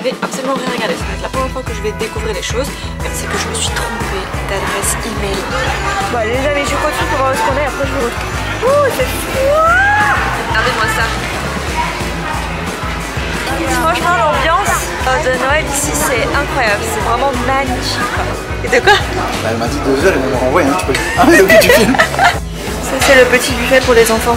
n'ai absolument rien regardé. Ça va être la première fois que je vais découvrir les choses. C'est que je me suis trompée d'adresse email. Bon allez les amis, je continue pour voir où est-ce qu'on est, après je vous retrouve. Ouh, c'est fou! Regardez-moi ça. Franchement l'ambiance de Noël ici c'est incroyable, c'est vraiment magnifique. Et de quoi? Bah, elle m'a dit 2 heures et elle me renvoie, hein, tu peux... Ah mais ok tu filmes. Ça c'est le petit buffet pour les enfants.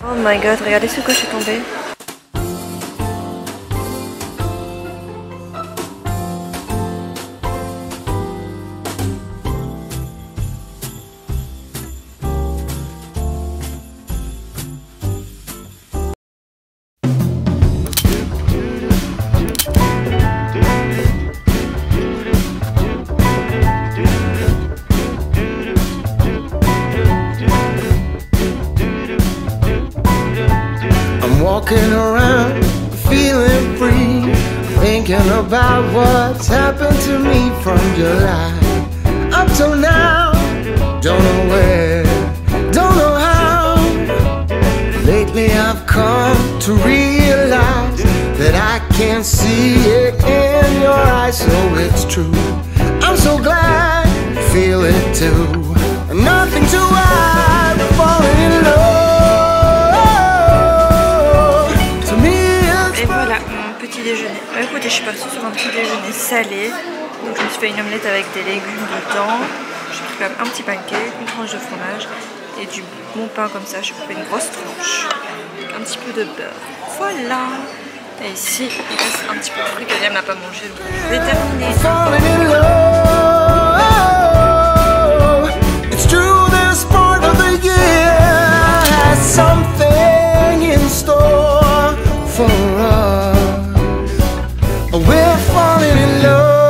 Oh my god, regardez ce que je suis tombée. Walking around, feeling free, thinking about what's happened to me from July up till now. Don't know where, don't know how. Lately I've come to realize that I can't see it in your eyes, so it's true. I'm so glad you feel it too. Nothing to hide, falling in love. Déjeuner. Écoutez, je suis partie sur un petit déjeuner salé. Donc je me suis fait une omelette avec des légumes dedans. J'ai pris quand même un petit pancake, une tranche de fromage et du bon pain comme ça. J'ai coupé une grosse tranche. Un petit peu de beurre. Voilà. Et ici, il reste un petit peu de fruits que Liam n'a pas mangé. Donc je vais terminer. We're falling in love.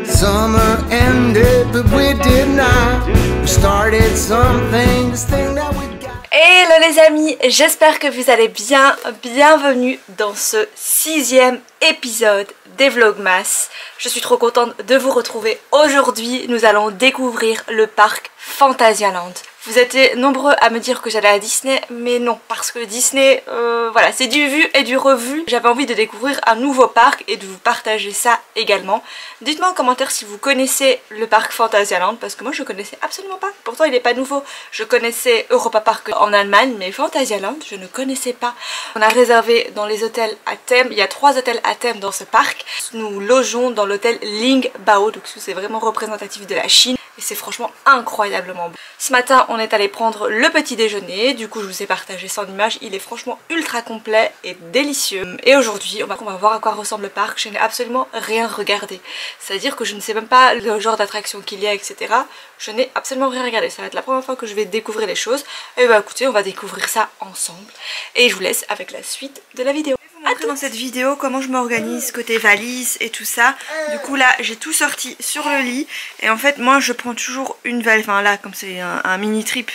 Summer ended, but we did not. We started something, this thing that we got. Hello les amis, j'espère que vous allez bien. Bienvenue dans ce 6e épisode des Vlogmas. Je suis trop contente de vous retrouver. Aujourd'hui, nous allons découvrir le parc Phantasialand. Vous étiez nombreux à me dire que j'allais à Disney, mais non, parce que Disney, voilà, c'est du vu et du revu. J'avais envie de découvrir un nouveau parc et de vous partager ça également. Dites-moi en commentaire si vous connaissez le parc Phantasialand, parce que moi je connaissais absolument pas. Pourtant il n'est pas nouveau. Je connaissais Europa Park en Allemagne, mais Phantasialand, je ne connaissais pas. On a réservé dans les hôtels à thème. Il y a 3 hôtels à thème dans ce parc. Nous logeons dans l'hôtel Lingbao, donc c'est vraiment représentatif de la Chine. Et c'est franchement incroyablement beau. Ce matin on est allé prendre le petit déjeuner. Du coup je vous ai partagé son image. Il est franchement ultra complet et délicieux. Et aujourd'hui on va voir à quoi ressemble le parc. Je n'ai absolument rien regardé. C'est à dire que je ne sais même pas le genre d'attraction qu'il y a, etc. Je n'ai absolument rien regardé. Ça va être la première fois que je vais découvrir les choses. Et bah écoutez, on va découvrir ça ensemble. Et je vous laisse avec la suite de la vidéo. Montrer dans cette vidéo comment je m'organise côté valise et tout ça. Du coup là j'ai tout sorti sur le lit. Et en fait moi je prends toujours une valise, enfin là comme c'est un mini trip,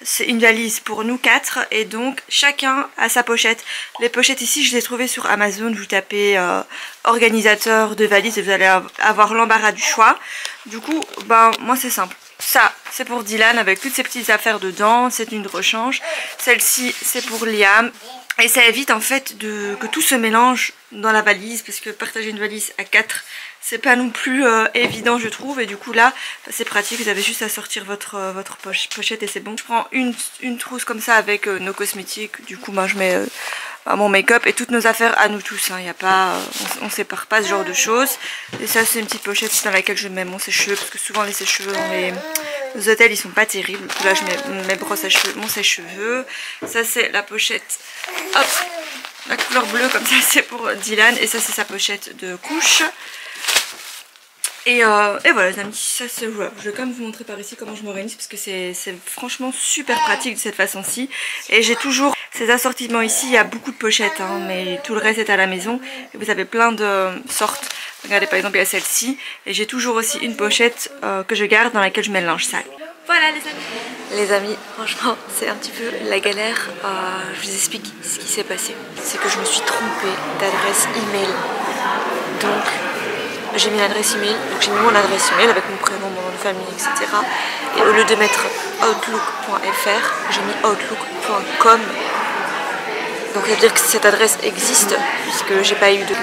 c'est une valise pour nous 4. Et donc chacun a sa pochette. Les pochettes ici je les ai trouvées sur Amazon. Vous tapez organisateur de valise et vous allez avoir l'embarras du choix. Du coup ben moi c'est simple. Ça c'est pour Dylan avec toutes ses petites affaires dedans. C'est une rechange. Celle-ci c'est pour Liam. Et ça évite en fait que tout se mélange dans la valise, parce que partager une valise à 4 c'est pas non plus évident je trouve. Et du coup là c'est pratique, vous avez juste à sortir votre pochette et c'est bon. Je prends une trousse comme ça avec nos cosmétiques. Du coup moi je mets mon make-up et toutes nos affaires à nous tous, hein. Y a pas, on sépare pas ce genre de choses. Et ça c'est une petite pochette dans laquelle je mets mon sèche-cheveux, parce que souvent les sèche-cheveux dans les hôtels ils sont pas terribles. Du coup là je mets mes brosses à cheveux, mon sèche-cheveux. Ça c'est la pochette, hop, la couleur bleue comme ça c'est pour Dylan. Et ça c'est sa pochette de couche. Et voilà les amis, ça c'est voilà. Je vais quand même vous montrer par ici comment je m'organise, parce que c'est franchement super pratique de cette façon-ci. Et j'ai toujours ces assortiments ici, il y a beaucoup de pochettes hein, mais tout le reste est à la maison. Et vous avez plein de sortes. Regardez par exemple il y a celle-ci. Et j'ai toujours aussi une pochette que je garde dans laquelle je mets le linge sale. Voilà les amis. Les amis, franchement c'est un petit peu la galère. Je vous explique ce qui s'est passé. C'est que je me suis trompée d'adresse email. Donc j'ai mis l'adresse email, donc j'ai mis mon adresse email avec mon prénom, mon nom de famille, etc. Et au lieu de mettre outlook.fr, j'ai mis outlook.com. Donc ça veut dire que cette adresse existe, puisque j'ai pas eu de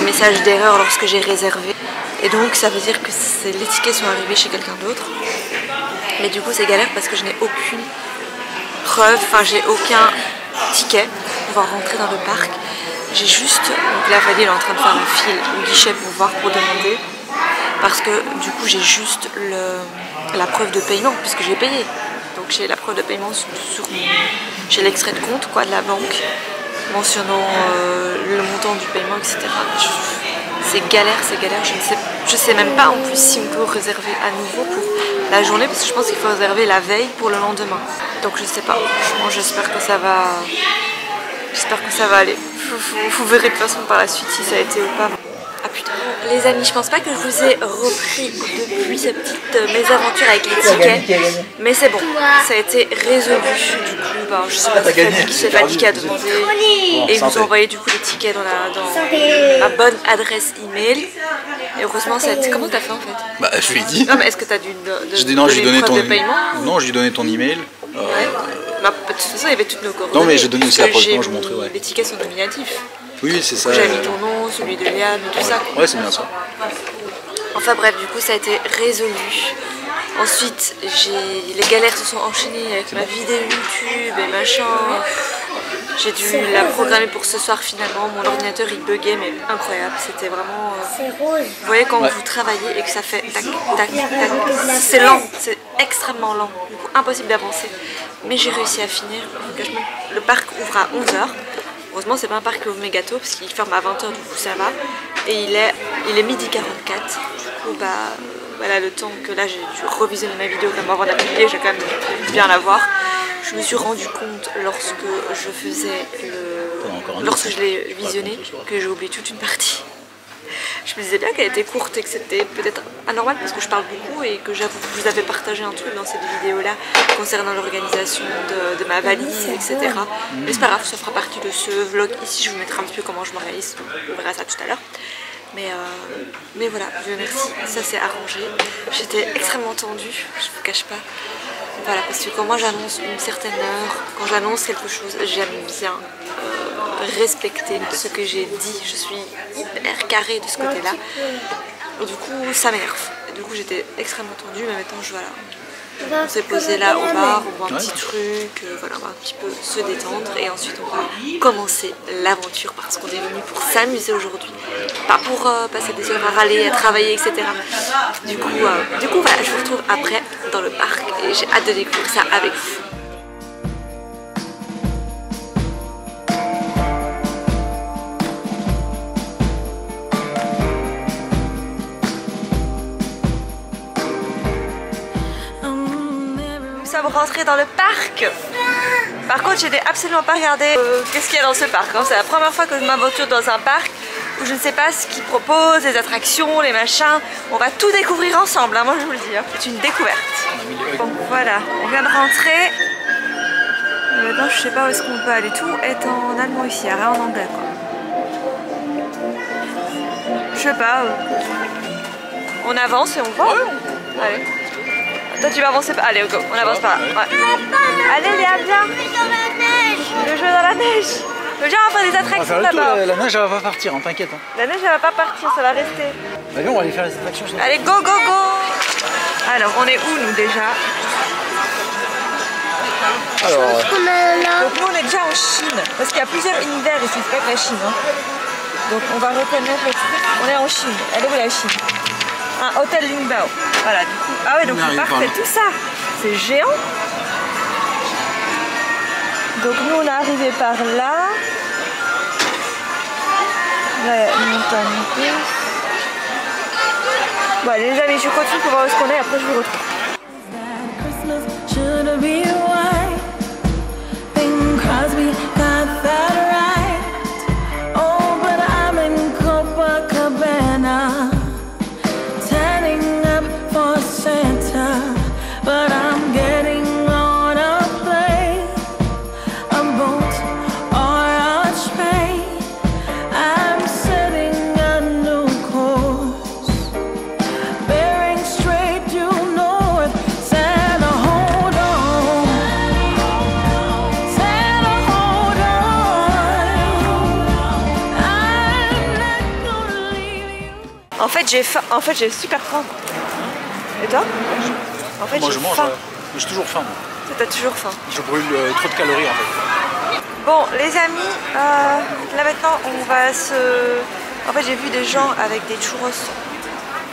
message d'erreur lorsque j'ai réservé. Et donc ça veut dire que les tickets sont arrivés chez quelqu'un d'autre. Mais du coup c'est galère parce que je n'ai aucune preuve, enfin j'ai aucun ticket pour pouvoir rentrer dans le parc. J'ai juste, donc là Fadi est en train de faire un fil au guichet pour voir, pour demander. Parce que du coup j'ai juste la preuve de paiement puisque j'ai payé. Donc j'ai la preuve de paiement j'ai l'extrait de compte quoi, de la banque mentionnant le montant du paiement, etc. C'est galère, je sais même pas en plus si on peut réserver à nouveau pour la journée parce que je pense qu'il faut réserver la veille pour le lendemain. Donc je sais pas, franchement j'espère que ça va aller. Vous verrez de toute façon par la suite si ça a été ou pas. Ah putain. Les amis, je pense pas que je vous ai repris depuis cette petite mésaventure avec les tickets, mais c'est bon, ça a été résolu. Du coup, bah, je sais pas qui s'est fatigué à demander et ils nous ont envoyé du coup les tickets dans ma bonne adresse email. Et heureusement, ça a été... Comment t'as fait en fait? Bah, je lui ai dit. Non, mais est-ce que t'as dû Non, j'ai donné ton paiement? Non, je lui ai donné ton email. Ouais. Bah, de toute façon, il y avait toutes nos coordonnées. Non, mais j'ai donné aussi la preuve, je montrais. Ouais. Les tickets sont nominatifs. Oui, c'est ça. J'ai mis ton nom, celui de Liane, tout ça. Ouais, c'est bien ça. Enfin bref, du coup ça a été résolu. Ensuite, les galères se sont enchaînées avec ma vidéo YouTube et machin. J'ai dû la programmer pour ce soir finalement. Mon ordinateur il buguait, mais incroyable. C'était vraiment... Vous voyez quand vous travaillez et que ça fait tac, tac, tac. C'est lent, c'est extrêmement lent. Du coup impossible d'avancer. Mais j'ai réussi à finir. Le parc ouvre à 11 h. Heureusement c'est pas un parc qui ouvre méga tôt parce qu'il ferme à 20 h, du coup ça va. Et il est midi 44. Du coup bah voilà le temps que là j'ai dû revisionner ma vidéo comme avant de la publier, je vais quand même bien la voir. Je me suis rendu compte lorsque je l'ai visionné que j'ai oublié toute une partie. Je me disais bien qu'elle était courte et que c'était peut-être anormal parce que je parle beaucoup et que j'avoue que je vous avais partagé un truc dans cette vidéo là concernant l'organisation de ma valise, etc. Mais c'est pas grave, ça fera partie de ce vlog ici, je vous mettrai un petit peu comment je m'organise, on verra ça tout à l'heure. Mais voilà, Dieu merci, ça s'est arrangé. J'étais extrêmement tendue, je vous cache pas. Voilà, parce que quand moi j'annonce une certaine heure, quand j'annonce quelque chose, j'aime bien respecter ce que j'ai dit. Je suis hyper carrée de ce côté-là. Du coup, ça m'énerve. Du coup, j'étais extrêmement tendue, mais maintenant, voilà. On s'est posé là au bar, on voit un petit truc, voilà, on va un petit peu se détendre et ensuite on va commencer l'aventure parce qu'on est venu pour s'amuser aujourd'hui, pas pour passer des heures à râler, à travailler, etc. Du coup, voilà, je vous retrouve après dans le parc et j'ai hâte de découvrir ça avec vous. Rentrer dans le parc. Par contre, j'ai absolument pas regardé qu'est-ce qu'il y a dans ce parc. Hein. C'est la première fois que je m'aventure dans un parc où je ne sais pas ce qu'ils proposent, les attractions, les machins. On va tout découvrir ensemble, hein, moi je vous le dis. Hein. C'est une découverte. Bon, voilà, on vient de rentrer. Maintenant, je sais pas où est-ce qu'on peut aller. Tout est en allemand ici, rien en anglais quoi. Je sais pas. On avance et on voit. Allez. Toi tu vas avancer par... Allez go, on avance par là. Ouais. Allez Léa, viens. Le jeu dans la neige. Viens, on va faire des attractions là-bas. La neige elle va pas partir, hein, t'inquiète. Hein. La neige elle va pas partir, ça va rester. Bah viens, on va aller faire les attractions. Allez go go go. Alors on est où nous déjà? Alors, donc nous on est déjà en Chine. Parce qu'il y a plusieurs univers ici, c'est pas que la Chine. Hein. Donc on va reconnaître le truc. On est en Chine. Elle est où la Chine? Un hôtel Lingbao. Voilà, du coup. Ah ouais, donc le parc fait tout ça. C'est géant. Donc nous on est arrivé par là. Là, il y a une montagne. Bon allez les amis, je continue pour voir où est-ce qu'on est, après je vous retrouve. j'ai faim. En fait, j'ai super faim. Et toi? En fait, moi j'ai je mange, faim. j'ai toujours faim. T'as toujours faim. Je brûle trop de calories en fait. Bon, les amis, là maintenant, on va se... En fait, j'ai vu des gens avec des churros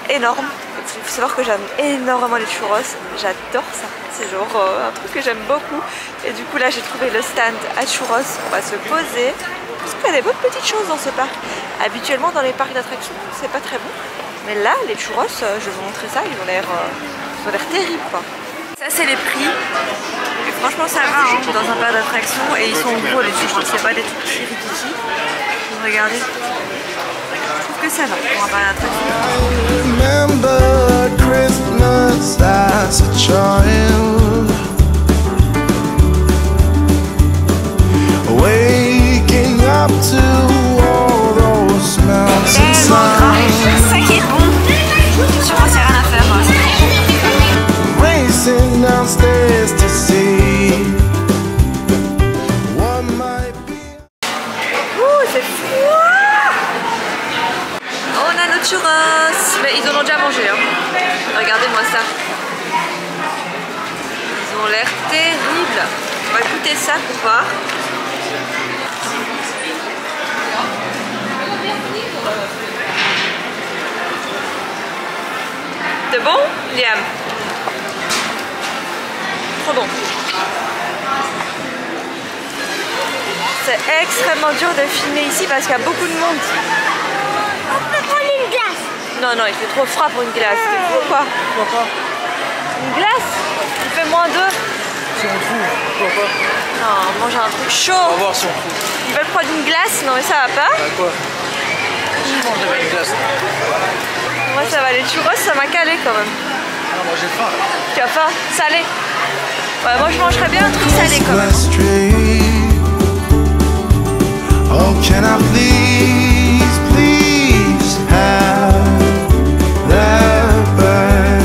énormes. Il faut savoir que j'aime énormément les churros. J'adore ça. C'est genre un truc que j'aime beaucoup. Et du coup, là, j'ai trouvé le stand à churros. On va se poser. Parce qu'il y a des bonnes petites choses dans ce parc. Habituellement, dans les parcs d'attractions, c'est pas très bon. Mais là, les churros, je vais vous montrer ça. Ils ont l'air terribles, quoi. Ça, c'est les prix. Et franchement, ça va hein, dans un parc d'attractions. Et ils sont gros, les churros. C'est pas des trucs rikiki. Regardez. Je trouve que ça va pour un parc d'attractions. Remember Christmas as a child, waking up to all those smells and sounds, C'est ça qui est bon. Churros, c'est rien à faire. racing downstairs to see what might be. Ouh, c'est fou. On a notre churros. Mais ils en ont déjà mangé. Hein. Regardez-moi ça. Ils ont l'air terribles. On va goûter ça pour voir. C'est bon, Liam? Trop bon. C'est extrêmement dur de filmer ici parce qu'il y a beaucoup de monde. On peut prendre une glace. Non, non, il fait trop froid pour une glace. T'es fou ou quoi? Pourquoi pas? Une glace? Il fait -2. Si on trouve, pourquoi pas? Non, on mange un truc On chaud. va voir si on trouve. Ils veulent prendre une glace? Non, mais ça va pas. Bah quoi? Si je mange avec une glace. Moi, ça va. Les churros, ça m'a calé quand même. Non, moi j'ai faim là. Tu as faim? Salé? Ouais, moi, je mangerais bien un truc salé quand même. Christmas tree. Oh, can I please, please have that back?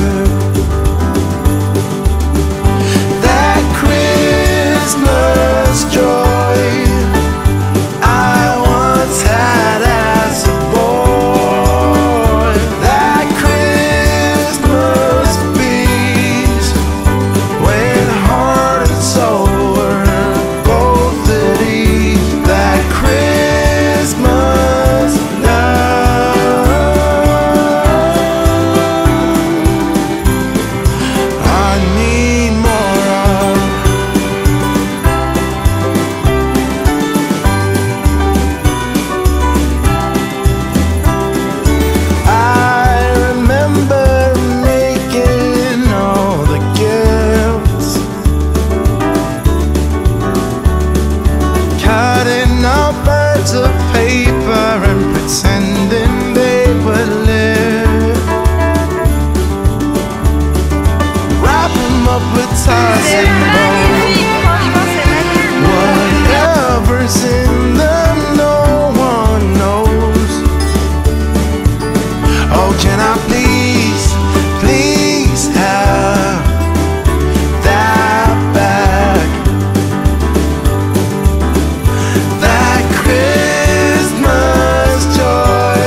That Christmas joy I once had as a boy. That Christmas peace when heart and soul were both at ease. That Christmas love I need more of. I remember making all the gifts, cutting out birds of paper and pretending they would live, wrap 'em up with ties C'est and bows. magnifique, franchement, c'est magnifique. Whatever's in them, no one knows. Oh, can I please, please have that back? That Christmas joy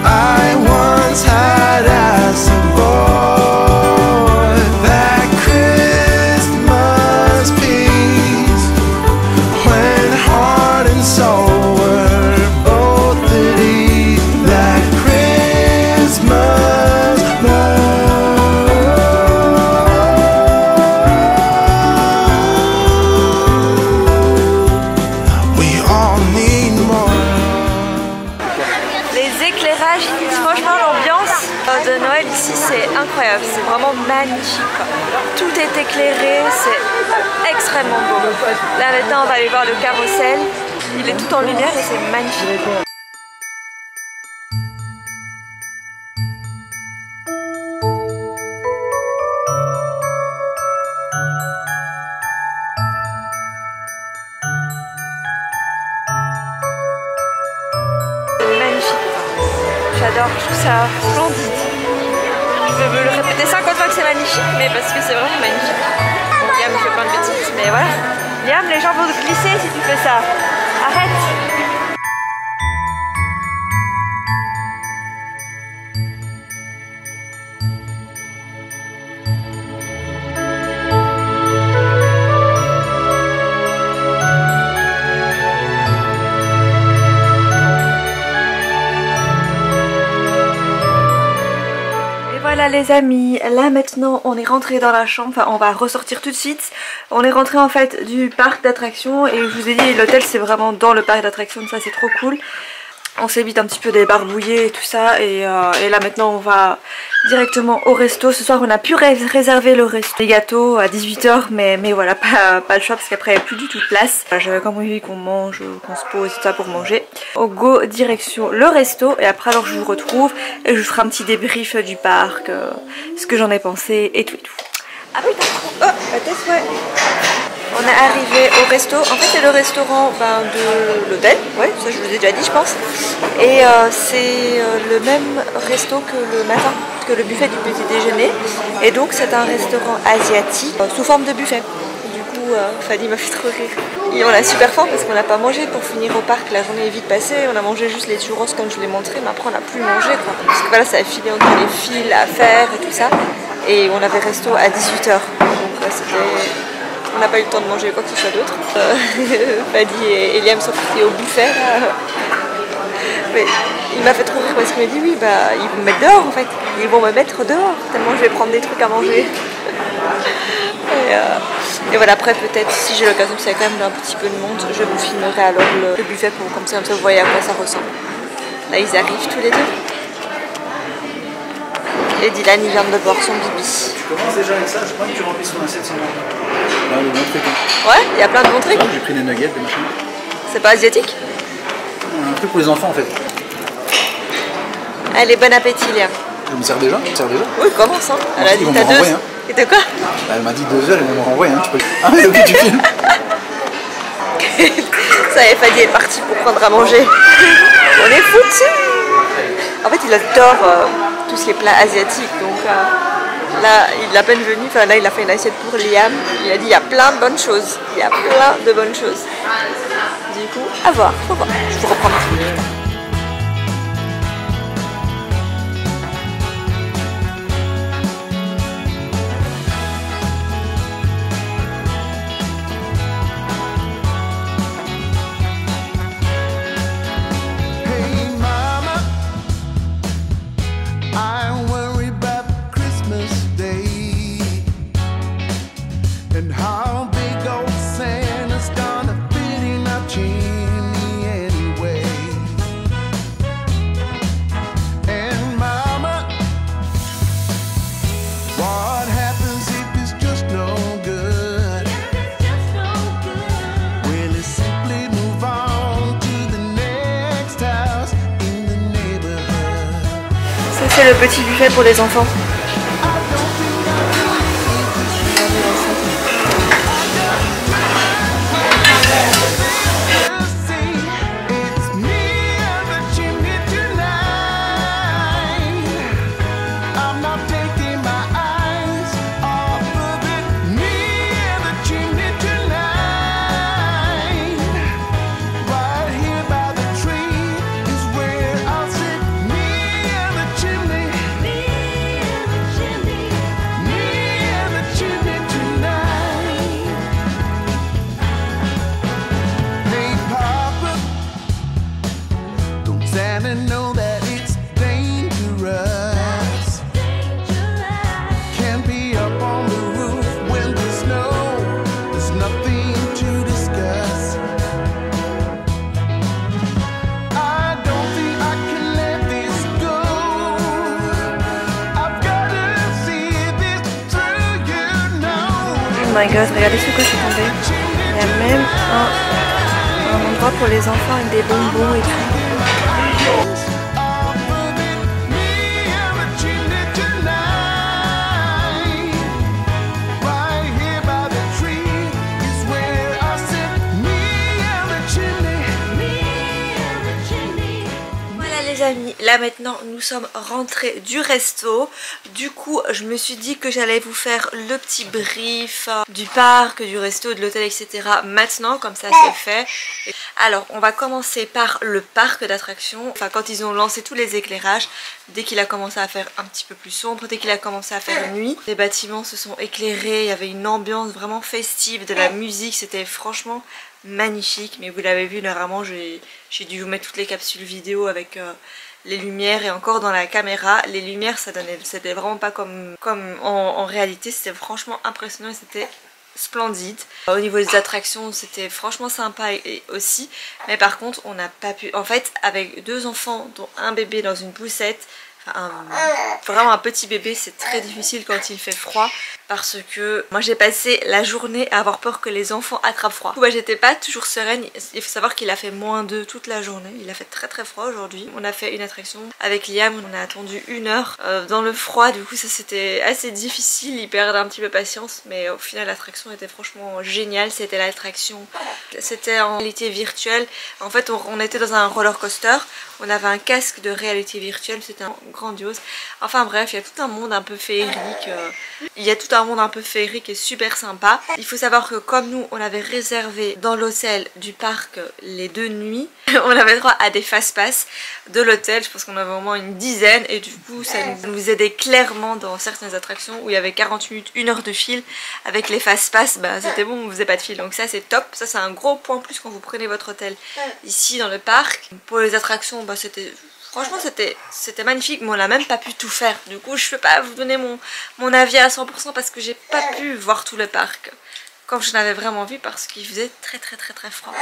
I once had as a boy. That Christmas peace when heart and soul were both at ease. That Christmas love. We all need more. Les éclairages, franchement, l'ambiance de Noël ici, c'est incroyable. C'est vraiment magnifique, quoi. Tout est éclairé, c'est extrêmement beau. Là, maintenant, on va aller voir le carrousel. Il est tout en lumière et c'est magnifique. Magnifique. J'adore, je trouve ça splendide. Je vais me le répéter 50 fois que c'est magnifique, mais parce que c'est vraiment magnifique. Bon, Liam fait plein de bêtises, mais voilà. Liam, les gens vont te glisser si tu fais ça. Arrête. les amis, là maintenant on est rentré dans la chambre, enfin on va ressortir tout de suite. On est rentré en fait du parc d'attractions et je vous ai dit l'hôtel c'est vraiment dans le parc d'attractions, ça c'est trop cool. On s'évite un petit peu des barbouillés et tout ça et là maintenant on va directement au resto. Ce soir on a pu réserver le resto, les gâteaux à 18 h mais voilà pas le choix parce qu'après il n'y a plus du tout de place. J'avais comme envie qu'on mange, qu'on se pose et tout ça pour manger. On go direction le resto et après alors je vous retrouve et je vous ferai un petit débrief du parc, ce que j'en ai pensé et tout. Ah putain, oh la tête ouais. On est arrivé au resto, en fait c'est le restaurant de l'hôtel, ouais ça je vous ai déjà dit je pense. Et c'est le même resto que le matin, que le buffet du petit déjeuner. Et donc c'est un restaurant asiatique sous forme de buffet. Du coup Fanny m'a fait trop rire. Et on a super faim parce qu'on n'a pas mangé pour finir au parc, la journée est vite passée. On a mangé juste les churros comme je l'ai montré, mais après on n'a plus mangé quoi. Parce que voilà ça a filé entre les fils à faire et tout ça. Et on avait resto à 18 h. Donc c'était... On n'a pas eu le temps de manger quoi que ce soit d'autre. Fanny et Eliam sont partis au buffet là. Mais il m'a fait trop rire parce qu'il m'a dit oui bah ils vont me mettre dehors en fait. Ils vont me mettre dehors tellement je vais prendre des trucs à manger. Et voilà après peut-être si j'ai l'occasion, parce qu'il y a quand même un petit peu de monde, je vous filmerai alors le buffet pour comme ça vous voyez à quoi ça ressemble. Là ils arrivent tous les deux. Et Dylan il vient de boire son bibi. Tu commences déjà avec ça, je crois que tu remplis son assiette sans moi. Là, le bon truc. Ouais, il y a plein de bons trucs. J'ai pris des nuggets, des machins. C'est pas asiatique? Un truc pour les enfants en fait. Allez, bon appétit Liam. Je me sers déjà? Tu me sers déjà? Oui, commence hein. Elle a dit t'as 2 heures. Et de quoi? Bah, elle m'a dit 2 heures, ils vont me renvoyer hein. Tu peux... Ah mais ok tu filmes. Ça y est, Fanny est partie pour prendre à manger. On est foutus. En fait il adore tous les plats asiatiques donc là il est à peine venu, enfin là il a fait une assiette pour Liam. Il a dit il y a plein de bonnes choses. Il y a plein de bonnes choses. Du coup, à voir, faut voir. Je vous reprends. C'est le petit buffet pour les enfants. Oh my god, regardez ce que je suis tombée. Il y a même un endroit pour les enfants avec des bonbons et tout. Les amis, là maintenant nous sommes rentrés du resto. Du coup je me suis dit que j'allais vous faire le petit brief du parc, du resto, de l'hôtel etc. maintenant, comme ça c'est fait. Alors on va commencer par le parc d'attractions. Enfin quand ils ont lancé tous les éclairages, dès qu'il a commencé à faire un petit peu plus sombre, dès qu'il a commencé à faire nuit, les bâtiments se sont éclairés, il y avait une ambiance vraiment festive, de la musique, c'était franchement magnifique. Mais vous l'avez vu, là vraiment j'ai dû vous mettre toutes les capsules vidéo avec les lumières, et encore dans la caméra, les lumières ça donnait, c'était vraiment pas comme en réalité, c'était franchement impressionnant et c'était splendide. Au niveau des attractions c'était franchement sympa et aussi, mais par contre on n'a pas pu, en fait avec 2 enfants dont un bébé dans une poussette, vraiment un petit bébé, c'est très difficile quand il fait froid, parce que moi j'ai passé la journée à avoir peur que les enfants attrapent froid. J'étais pas toujours sereine. Il faut savoir qu'il a fait -2 toute la journée, il a fait très froid aujourd'hui. On a fait une attraction avec Liam, on a attendu 1 heure dans le froid, du coup ça c'était assez difficile, il perdait un petit peu patience, mais au final l'attraction était franchement géniale. C'était l'attraction, c'était en réalité virtuelle, en fait on était dans un roller coaster, on avait un casque de réalité virtuelle, c'était grandiose. Enfin bref, il y a tout un monde un peu féerique, et super sympa. Il faut savoir que comme nous on avait réservé dans l'hôtel du parc les 2 nuits, on avait droit à des fast-pass de l'hôtel, je pense qu'on avait au moins une dizaine, et du coup ça nous aidait clairement dans certaines attractions où il y avait 40 minutes, 1 heure de fil. Avec les fast-pass, bah, c'était bon, on faisait pas de fil, donc ça c'est top. Ça c'est un gros point plus quand vous prenez votre hôtel ici dans le parc. Pour les attractions, bah, franchement c'était magnifique, mais on n'a même pas pu tout faire. Du coup je peux pas vous donner mon avis à 100% parce que j'ai pas pu voir tout le parc comme je l'avais vraiment vu, parce qu'il faisait très froid.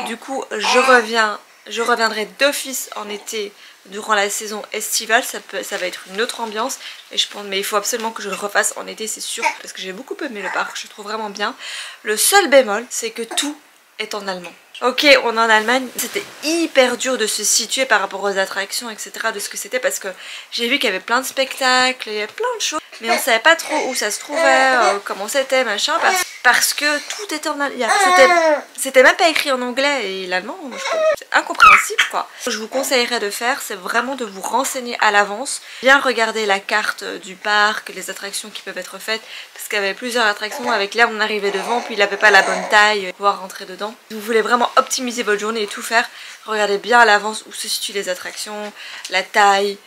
Du coup je reviendrai d'office en été durant la saison estivale, ça va être une autre ambiance, et je pense, mais il faut absolument que je le refasse en été, c'est sûr, parce que j'ai beaucoup aimé le parc, je le trouve vraiment bien. Le seul bémol, c'est que tout est en allemand. Ok, on est en Allemagne, c'était hyper dur de se situer par rapport aux attractions, etc., de ce que c'était, parce que j'ai vu qu'il y avait plein de spectacles, il y avait plein de choses, mais on savait pas trop où ça se trouvait, comment c'était, machin, parce que tout était en allemand. C'était même pas écrit en anglais, et l'allemand, c'est incompréhensible quoi. Ce que je vous conseillerais de faire, c'est vraiment de vous renseigner à l'avance, bien regarder la carte du parc, les attractions qui peuvent être faites, parce qu'il y avait plusieurs attractions. Avec Liam on arrivait devant, puis il avait pas la bonne taille pour pouvoir rentrer dedans. Si vous voulez vraiment optimiser votre journée et tout faire, regardez bien à l'avance où se situent les attractions, la taille,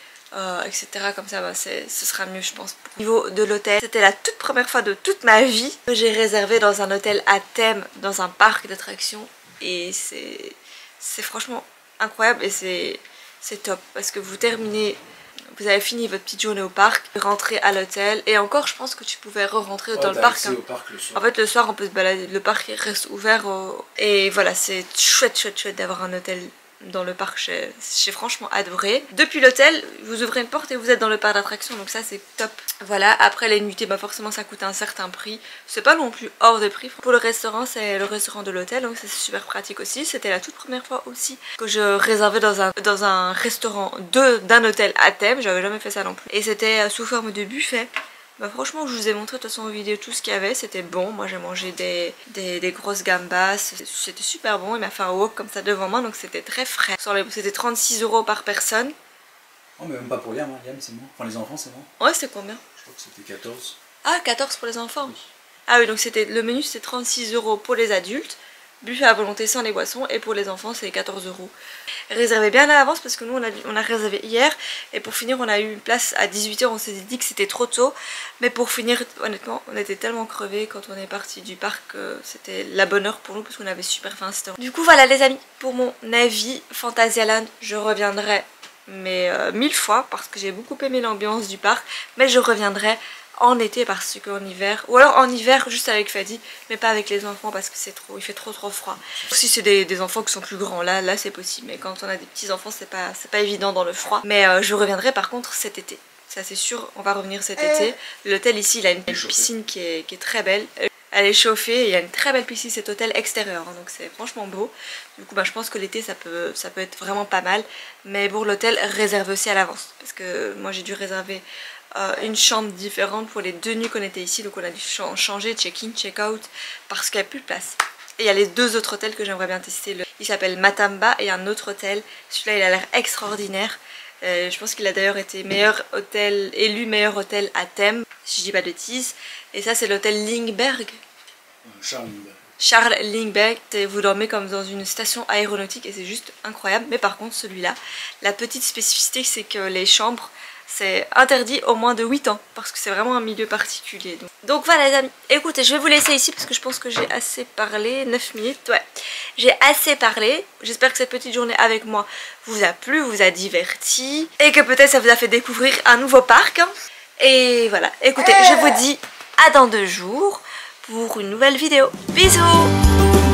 etc. Comme ça bah, ce sera mieux je pense. Au niveau de l'hôtel, c'était la toute première fois de toute ma vie que j'ai réservé dans un hôtel à thème, dans un parc d'attractions, et c'est franchement incroyable, et c'est top, parce que vous avez fini votre petite journée au parc, rentrez à l'hôtel, et encore je pense que tu pouvais re-rentrer dans le parc, hein. Au parc le soir. En fait le soir on peut se balader, le parc reste ouvert et voilà, c'est chouette d'avoir un hôtel dans le parc, j'ai franchement adoré. Depuis l'hôtel, vous ouvrez une porte et vous êtes dans le parc d'attractions, donc ça c'est top. Voilà, après les nuitées, bah forcément ça coûte un certain prix, c'est pas non plus hors de prix. Pour le restaurant, c'est le restaurant de l'hôtel, donc c'est super pratique aussi. C'était la toute première fois aussi que je réservais dans un restaurant d'un hôtel à thème, j'avais jamais fait ça non plus. Et c'était sous forme de buffet. Bah franchement je vous ai montré de toute façon en vidéo tout ce qu'il y avait, c'était bon. Moi j'ai mangé des grosses gambas, c'était super bon. Il m'a fait un wok comme ça devant moi, donc c'était très frais. C'était 36 € par personne. Oh mais même pas pour Liam, hein. Liam c'est moi. Enfin les enfants c'est moi. Ouais, c'était combien? Je crois que c'était 14. Ah, 14 pour les enfants. Oui. Ah oui, donc le menu c'était 36 € pour les adultes, buffet à volonté sans les boissons, et pour les enfants c'est 14 €. Réservez bien à l'avance, parce que nous on a réservé hier, et pour finir on a eu une place à 18 h, on s'est dit que c'était trop tôt, mais pour finir honnêtement on était tellement crevés quand on est parti du parc que c'était la bonne heure pour nous, parce qu'on avait super faim. Du coup voilà les amis, pour mon avis, Phantasialand je reviendrai mais 1000 fois, parce que j'ai beaucoup aimé l'ambiance du parc, mais je reviendrai en été, parce qu'en hiver, ou alors en hiver juste avec Fadi, mais pas avec les enfants parce que il fait trop froid. Si c'est des enfants qui sont plus grands, là c'est possible, mais quand on a des petits enfants c'est pas évident dans le froid. Mais je reviendrai par contre cet été, ça c'est sûr, on va revenir cet été. L'hôtel ici il a une piscine qui est très belle, elle est chauffée, et il y a une très belle piscine, cet hôtel extérieur, hein, donc c'est franchement beau. Du coup bah, je pense que l'été ça peut être vraiment pas mal, mais pour l'hôtel réserve aussi à l'avance, parce que moi j'ai dû réserver une chambre différente pour les 2 nuits qu'on était ici, donc on a dû changer, check-in, check-out, parce qu'il n'y a plus de place. Et il y a les 2 autres hôtels que j'aimerais bien tester, il s'appelle Matamba, et un autre hôtel, celui-là il a l'air extraordinaire. Je pense qu'il a d'ailleurs été élu meilleur hôtel à thème, si je dis pas de bêtises. Et ça c'est l'hôtel Lindbergh. Charles Lindbergh. Vous dormez comme dans une station aéronautique et c'est juste incroyable. Mais par contre celui-là, la petite spécificité c'est que les chambres, c'est interdit aux moins de 8 ans parce que c'est vraiment un milieu particulier. Donc voilà les amis, écoutez, je vais vous laisser ici parce que je pense que j'ai assez parlé, 9 minutes, ouais. J'ai assez parlé, j'espère que cette petite journée avec moi vous a plu, vous a diverti et que peut-être ça vous a fait découvrir un nouveau parc. Et voilà, écoutez, je vous dis à dans 2 jours pour une nouvelle vidéo. Bisous!